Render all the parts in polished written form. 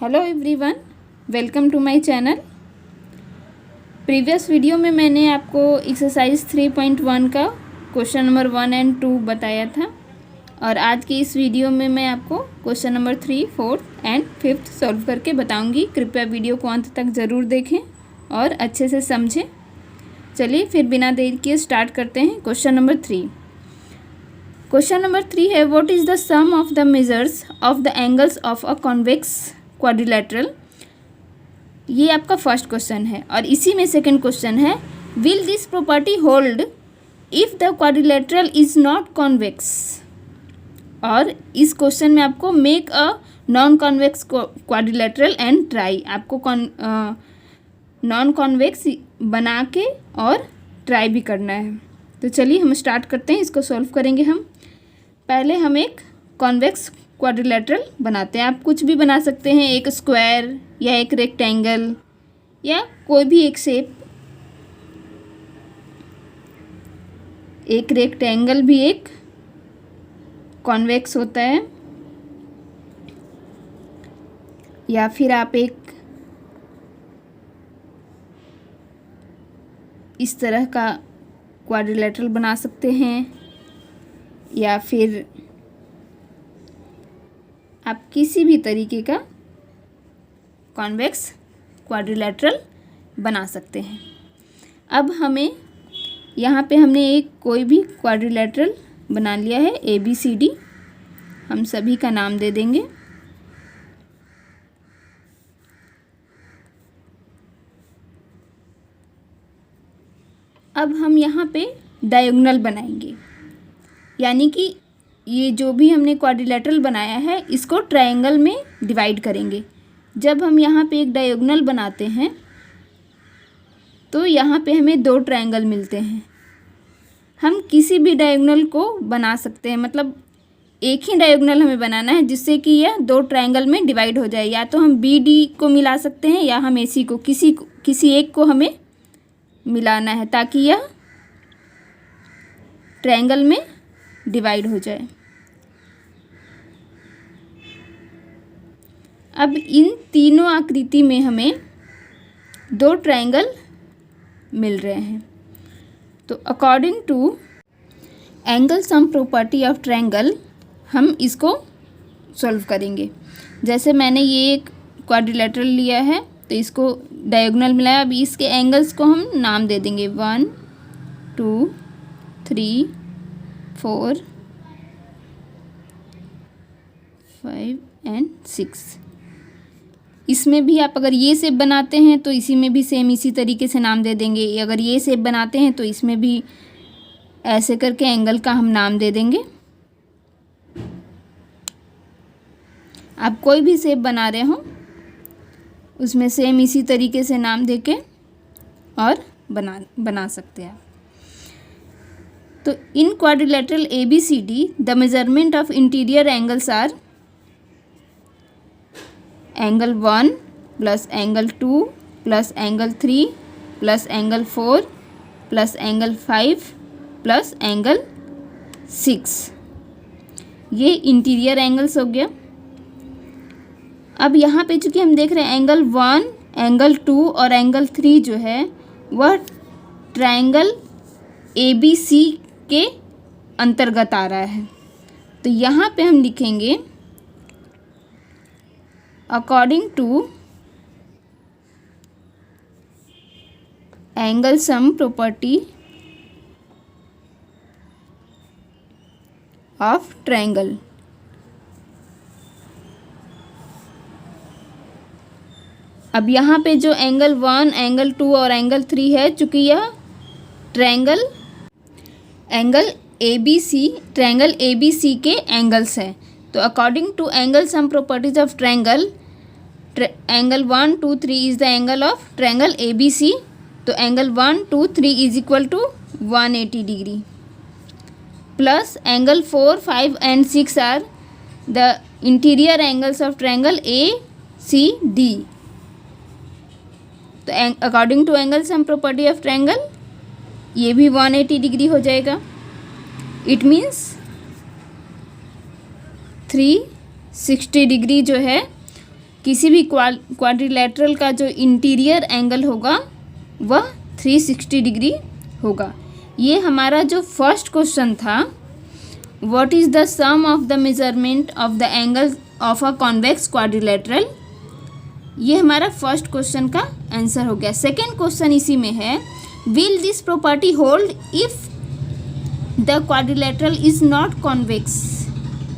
Hello everyone, welcome to my channel. Previous video में मैंने आपको एक्सरसाइज 3.1 का क्वेश्चन नंबर 1 एंड 2 बताया था और आज की इस वीडियो में मैं आपको क्वेश्चन नंबर 3, 4 एंड 5 सॉल्व करके बताऊंगी। कृपया वीडियो को अंत तक ज़रूर देखें और अच्छे से समझें। चलिए फिर बिना देर किए स्टार्ट करते हैं। क्वेश्चन नंबर 3 है, what is the sum of the measures of the angles of a convex quadrilateral. ये आपका फर्स्ट क्वेश्चन है और इसी में सेकंड क्वेश्चन है, will this property hold if the quadrilateral is not convex. और इस क्वेश्चन में आपको make a non convex quadrilateral and try, आपको नॉन कॉन्वेक्स बना के और ट्राई भी करना है। तो चलिए हम स्टार्ट करते हैं, इसको सॉल्व करेंगे हम। पहले हम एक कॉन्वेक्स क्वाड्रिलेटरल बनाते हैं। आप कुछ भी बना सकते हैं, एक स्क्वायर या एक रेक्टेंगल या कोई भी एक शेप। एक रेक्टेंगल भी एक कॉन्वेक्स होता है, या फिर आप एक इस तरह का क्वाड्रिलेटरल बना सकते हैं, या फिर आप किसी भी तरीके का कॉन्वेक्स क्वाड्रिलेटरल बना सकते हैं। अब हमें यहाँ पे हमने एक कोई भी क्वाड्रिलेटरल बना लिया है, ABCD। हम सभी का नाम दे देंगे। अब हम यहाँ पे डायगोनल बनाएंगे, यानी कि ये जो भी हमने क्वाड्रिलेटरल बनाया है इसको ट्रायंगल में डिवाइड करेंगे। जब हम यहाँ पे एक डायगोनल बनाते हैं तो यहाँ पे हमें 2 ट्रायंगल मिलते हैं। हम किसी भी डायगोनल को बना सकते हैं, मतलब एक ही डायगोनल हमें बनाना है जिससे कि यह 2 ट्रायंगल में डिवाइड हो जाए। या तो हम BD को मिला सकते हैं या हम AC को, किसी एक को हमें मिलाना है ताकि यह ट्रायंगल में डिवाइड हो जाए। अब इन तीनों आकृति में हमें 2 ट्रायंगल मिल रहे हैं। तो according to angle sum property of triangle हम इसको सॉल्व करेंगे। जैसे मैंने ये एक क्वाड्रिलेटरल लिया है तो इसको डायगोनल मिलाया। अब इसके एंगल्स को हम नाम दे देंगे 1, 2, 3, 4, 5 एंड 6। इसमें भी आप अगर ये शेप बनाते हैं तो इसी में भी सेम इसी तरीके से नाम दे देंगे। अगर ये शेप बनाते हैं तो इसमें भी ऐसे करके एंगल का हम नाम दे देंगे। आप कोई भी शेप बना रहे हो उसमें सेम इसी तरीके से नाम देके और बना सकते हैं। तो इन quadrilateral ABCD the measurement of interior angles R angle 1 plus angle 2 plus angle 3 plus angle 4 plus angle 5 plus angle 6। ये इंटीरियर एंगल्स हो गया। अब यहाँ पे चूँकि हम देख रहे हैं एंगल 1, एंगल 2 और एंगल 3 जो है वह ट्रायंगल ABC के अंतर्गत आ रहा है। तो यहाँ पे हम लिखेंगे according to angle sum property of triangle. अब यहाँ पे जो एंगल 1, एंगल 2 और एंगल 3 है, चूँकि यह ट्रायंगल ABC के एंगल्स हैं, तो according to angle sum properties of triangle, angle 1, 2, 3 is the angle of triangle ABC। तो angle 1, 2, 3 is equal to 180 degree plus angle 4, 5 and 6 are the interior angles of triangle ACD। तो according to angle sum property of triangle ये भी 180 degree हो जाएगा। It means 360 degree जो है किसी भी क्वाड्रिलेटरल का जो इंटीरियर एंगल होगा वह 360 डिग्री होगा। ये हमारा जो फर्स्ट क्वेश्चन था, what is the sum of the measurement of the angle of a convex quadrilateral, ये हमारा फर्स्ट क्वेश्चन का आंसर हो गया। सेकेंड क्वेश्चन इसी में है, will this property hold if the quadrilateral is not convex.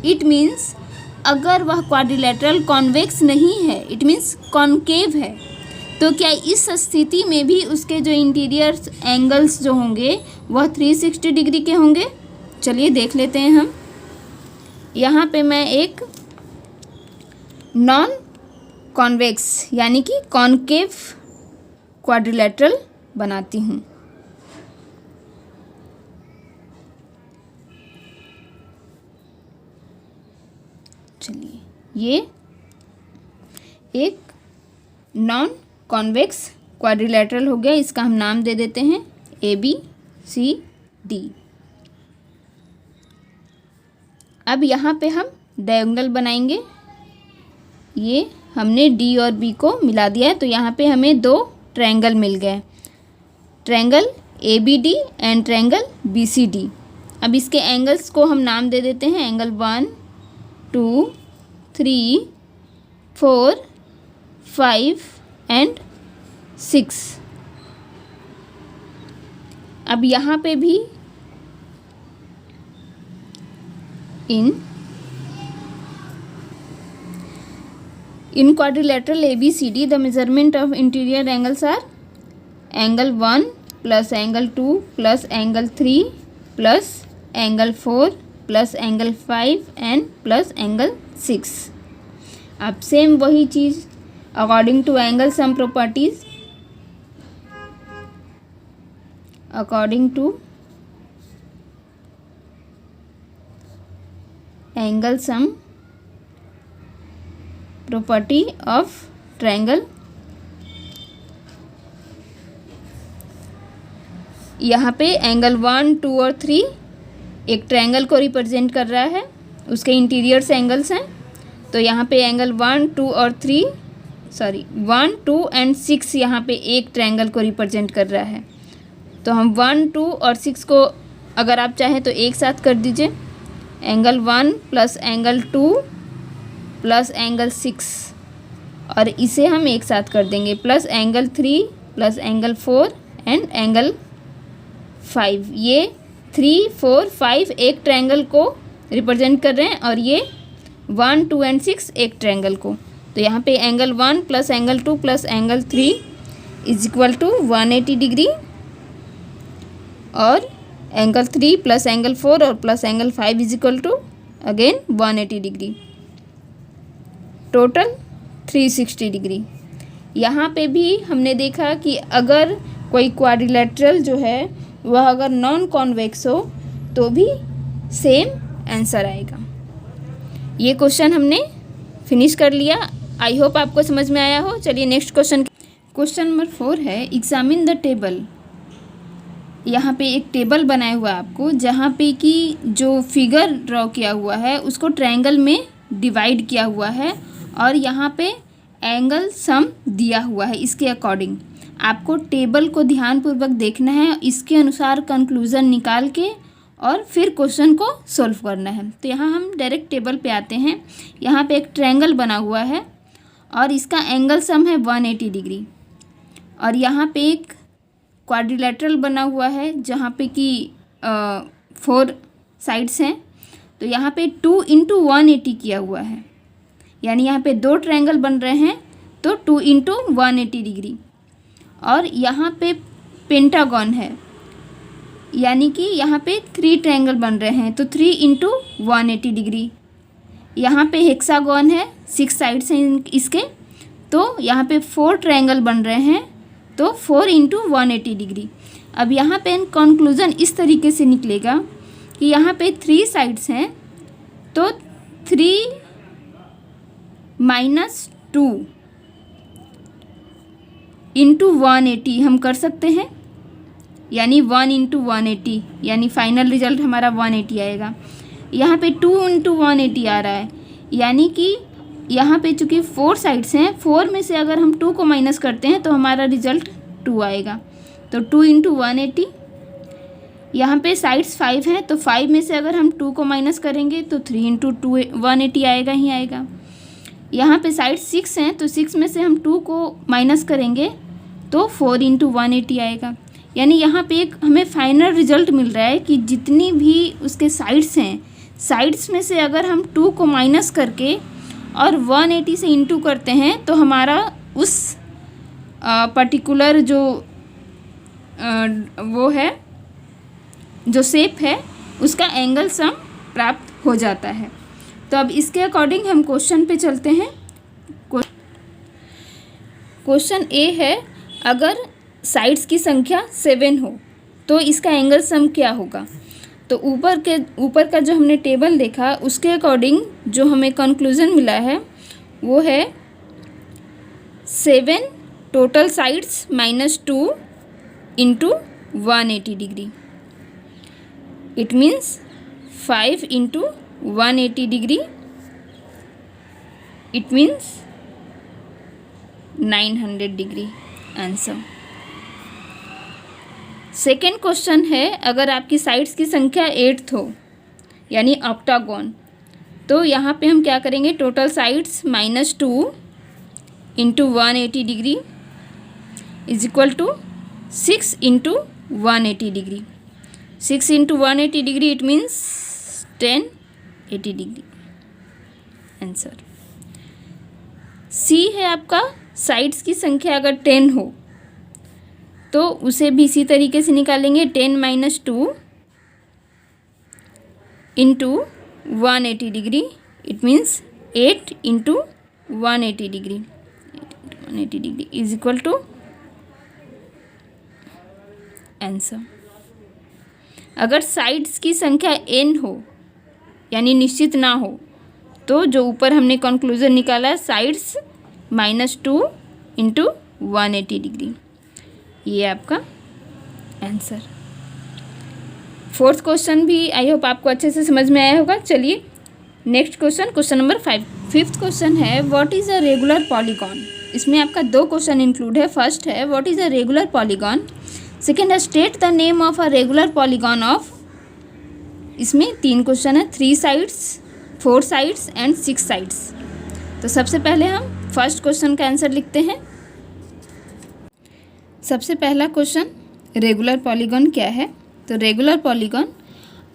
It means अगर वह क्वाड्रिलेटरल कॉन्वेक्स नहीं है, इट मीन्स कॉन्केव है, तो क्या इस स्थिति में भी उसके जो इंटीरियर एंगल्स जो होंगे वह 360 डिग्री के होंगे। चलिए देख लेते हैं हम। यहाँ पे मैं एक नॉन कॉन्वेक्स यानी कि कॉन्केव क्वाड्रिलेटरल बनाती हूँ। चलिए, ये एक नॉन कॉन्वेक्स क्वाड्रिलेटरल हो गया। इसका हम नाम दे देते हैं ABCD। अब यहाँ पे हम डायगोनल बनाएंगे। ये हमने D और B को मिला दिया है, तो यहाँ पे हमें दो ट्रायंगल मिल गए, triangle ABD and triangle BCD। अब इसके एंगल्स को हम नाम दे देते हैं, एंगल 1 2 3 4 5 एंड 6। अब यहाँ पे भी in quadrilateral ABCD the measurement of interior angles are angle 1 plus angle 2 plus angle 3 plus angle 4 plus angle 5 and plus angle 6। अब सेम वही चीज़ according to angle sum properties, according to angle sum property of triangle. यहाँ पे angle 1 2 और 3 एक triangle को represent कर रहा है, उसके इंटीरियर्स एंगल्स हैं। तो यहाँ पे एंगल 1 2 और 1 2 एंड 6 यहाँ पे एक ट्रायंगल को रिप्रेजेंट कर रहा है। तो हम 1 2 और 6 को अगर आप चाहें तो एक साथ कर दीजिए, angle 1 plus angle 2 plus angle 6, और इसे हम एक साथ कर देंगे, plus angle 3 plus angle 4 and angle 5। ये 3 4 5 एक ट्रायंगल को रिप्रेजेंट कर रहे हैं और ये 1 2 एंड 6 एक ट्रायंगल को। तो यहाँ पे angle 1 plus angle 2 plus angle 3 is equal to 180 degree, और एंगल 3 प्लस एंगल 4 और plus angle 5 is equal to again 180 degree, total 360 degree. यहाँ पे भी हमने देखा कि अगर कोई क्वाड्रिलेटरल जो है वह अगर नॉन कॉन्वेक्स हो तो भी सेम आंसर आएगा। ये क्वेश्चन हमने फिनिश कर लिया। आई होप आपको समझ में आया हो। चलिए नेक्स्ट क्वेश्चन नंबर 4 है, एग्जामिन द टेबल। यहाँ पे एक टेबल बनाया हुआ है आपको, जहाँ पे कि जो फिगर ड्रॉ किया हुआ है उसको ट्रायंगल में डिवाइड किया हुआ है, और यहाँ पे एंगल सम दिया हुआ है। इसके अकॉर्डिंग आपको टेबल को ध्यानपूर्वक देखना है, इसके अनुसार कंक्लूज़न निकाल के और फिर क्वेश्चन को सॉल्व करना है। तो यहाँ हम डायरेक्ट टेबल पे आते हैं। यहाँ पे एक ट्रायंगल बना हुआ है और इसका एंगल सम है 180 डिग्री, और यहाँ पे एक क्वाड्रिलेटरल बना हुआ है जहाँ पे कि 4 साइड्स हैं। तो यहाँ पे 2 × 180 किया हुआ है, यानी यहाँ पे 2 ट्रायंगल बन रहे हैं, तो 2 × 180 डिग्री। और यहाँ पे पेंटागन है, यानी कि यहाँ पे 3 ट्रायंगल बन रहे हैं, तो 3 × 180 डिग्री। यहाँ पे हेक्सागन है, 6 साइड्स हैं इसके, तो यहाँ पे 4 ट्रायंगल बन रहे हैं, तो 4 × 180 डिग्री। अब यहाँ पे कंक्लूज़न इस तरीके से निकलेगा कि यहाँ पे 3 साइड्स हैं, तो 3 - 2 × 180 हम कर सकते हैं, यानी 1 × 180, यानी फाइनल रिजल्ट हमारा 180 आएगा। यहाँ पे 2 × 180 आ रहा है, यानी कि यहाँ पे चूँकि 4 साइड्स हैं, 4 में से अगर हम 2 को माइनस करते हैं तो हमारा रिजल्ट 2 आएगा। तो 2 इंटू 180। यहाँ पे साइड्स 5 हैं, तो 5 में से अगर हम 2 को माइनस करेंगे तो 3 इंटू 2 180 आएगा ही आएगा। यहाँ पे साइड्स 6 हैं, तो 6 में से हम 2 को माइनस करेंगे तो 4 इंटू 180 आएगा। यानी यहाँ पे एक हमें फाइनल रिजल्ट मिल रहा है कि जितनी भी उसके साइड्स हैं, साइड्स में से अगर हम 2 को माइनस करके और 180 से इंटू करते हैं तो हमारा उस पर्टिकुलर जो वो है, जो शेप है, उसका एंगल सम प्राप्त हो जाता है। तो अब इसके अकॉर्डिंग हम क्वेश्चन पे चलते हैं। क्वेश्चन ए है, अगर साइड्स की संख्या 7 हो तो इसका एंगल सम क्या होगा। तो ऊपर का जो हमने टेबल देखा उसके अकॉर्डिंग जो हमें कंक्लूजन मिला है वो है 7 total sides minus 2 into 180 degree. It means 5 into 180 degree, it means 900 degree answer. Second question है, अगर आपकी साइड्स की संख्या 8 हो यानी ऑक्टागोन, तो यहाँ पे हम क्या करेंगे, total sides minus 2 into 180 degree is equal to 6 into 180 degree. 6 into 180 degree it means 1080 degree answer. C है आपका, साइड्स की संख्या अगर 10 हो तो उसे भी इसी तरीके से निकालेंगे, 10 minus 2 into 180 degree, it means 8 into 180 degree, 180 degree is equal to answer. अगर साइड्स की संख्या n हो यानी निश्चित ना हो तो जो ऊपर हमने कंक्लूजन निकाला, साइड्स माइनस 2 इंटू 180 डिग्री, ये आपका आंसर। फोर्थ क्वेश्चन भी आई होप आपको अच्छे से समझ में आया होगा। चलिए next question, question number 5। Fifth question है, what is a regular polygon. इसमें आपका 2 क्वेश्चन इंक्लूड है। फर्स्ट है what is a regular polygon, second है state the name of a regular polygon of. इसमें 3 क्वेश्चन है, 3 साइड्स, 4 साइड्स एंड 6 साइड्स। तो सबसे पहले हम फर्स्ट क्वेश्चन का आंसर लिखते हैं। सबसे पहला क्वेश्चन, रेगुलर पॉलीगॉन क्या है। तो regular polygon,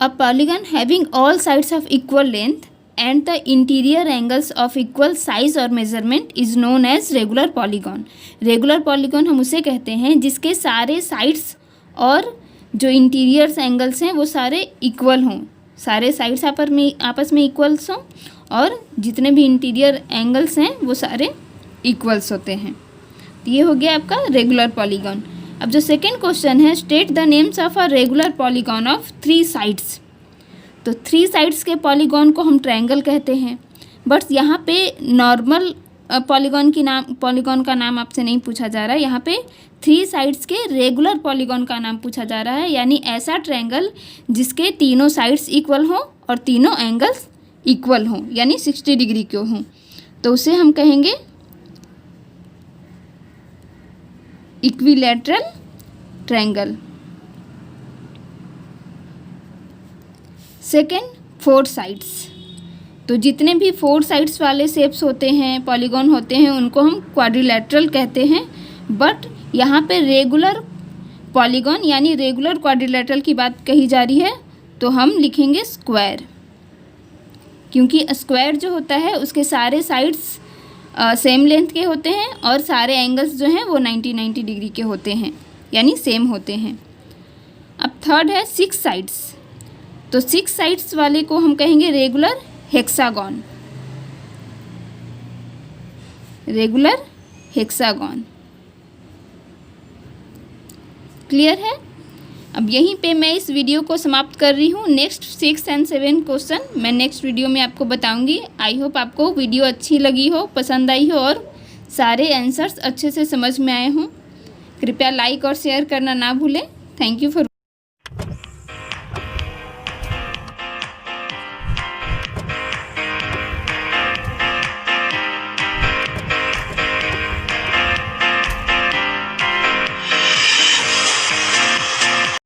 a polygon having all sides of equal length and the interior angles of equal size और measurement is known as regular polygon. Regular polygon हम उसे कहते हैं जिसके सारे साइड्स और जो इंटीरियर्स एंगल्स हैं वो सारे इक्वल हों, सारे साइड्स आपस में इक्वल्स हों और जितने भी इंटीरियर एंगल्स हैं वो सारे इक्वल्स होते हैं। ये हो गया आपका रेगुलर पॉलीगॉन। अब जो सेकेंड क्वेश्चन है, state the names of a regular polygon of 3 sides. तो 3 साइड्स के पॉलीगॉन को हम ट्रायंगल कहते हैं, बट यहाँ पे नॉर्मल पॉलीगॉन का नाम आपसे नहीं पूछा जा रहा है। यहाँ पे 3 साइड्स के रेगुलर पॉलीगॉन का नाम पूछा जा रहा है, यानी ऐसा ट्रायंगल जिसके तीनों साइड्स इक्वल हों और तीनों एंगल्स इक्वल हों यानी 60 डिग्री के हों, तो उसे हम कहेंगे इक्विलैटरल ट्रायंगल। Second, 4 sides. तो जितने भी 4 साइड्स वाले शेप्स होते हैं, पॉलीगॉन होते हैं, उनको हम क्वाड्रिलैटरल कहते हैं। बट यहाँ पे रेगुलर पॉलीगॉन यानी रेगुलर क्वाड्रिलैटरल की बात कही जा रही है, तो हम लिखेंगे स्क्वायर, क्योंकि स्क्वायर जो होता है उसके सारे साइड्स सेम लेंथ के होते हैं और सारे एंगल्स जो हैं वो 90 डिग्री के होते हैं यानी सेम होते हैं। अब थर्ड है 6 साइड्स। तो 6 साइड्स वाले को हम कहेंगे regular hexagon, regular hexagon. Clear है। अब यहीं पे मैं इस वीडियो को समाप्त कर रही हूँ। नेक्स्ट 6 एंड 7 क्वेश्चन मैं नेक्स्ट वीडियो में आपको बताऊंगी। आई होप आपको वीडियो अच्छी लगी हो, पसंद आई हो और सारे आंसर्स अच्छे से समझ में आए हों। कृपया लाइक और शेयर करना ना भूलें। Thank you for